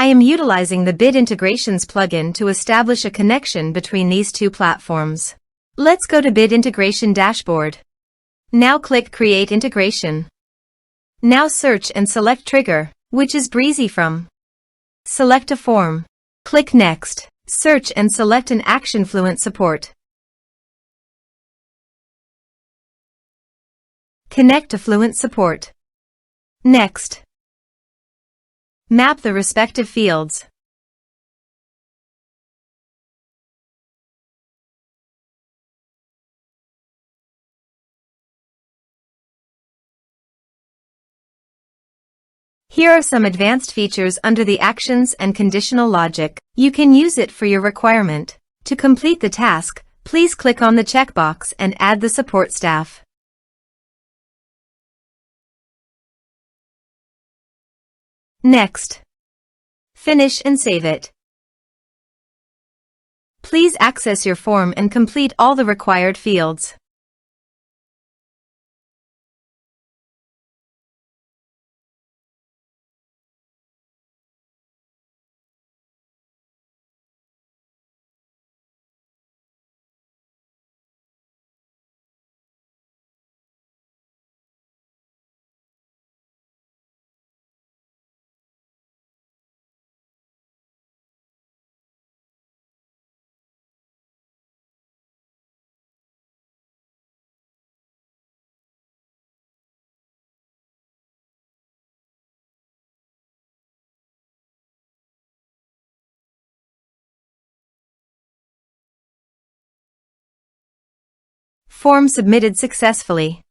I am utilizing the Bit Integrations plugin to establish a connection between these two platforms. Let's go to Bit Integration Dashboard. Now click Create Integration. Now search and select Trigger, which is Brizy Form. Select a form. Click Next. Search and select an action Fluent Support. Connect to Fluent Support. Next. Map the respective fields. Here are some advanced features under the actions and conditional logic. You can use it for your requirement. To complete the task, please click on the checkbox and add the support staff. Next. Finish and save it. Please access your form and complete all the required fields. Form submitted successfully.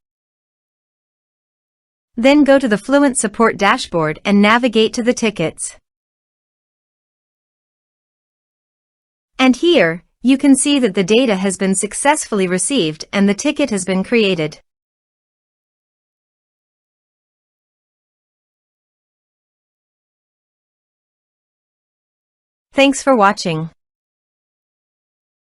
Then go to the Fluent Support dashboard and navigate to the tickets. And here, you can see that the data has been successfully received and the ticket has been created. Thanks for watching.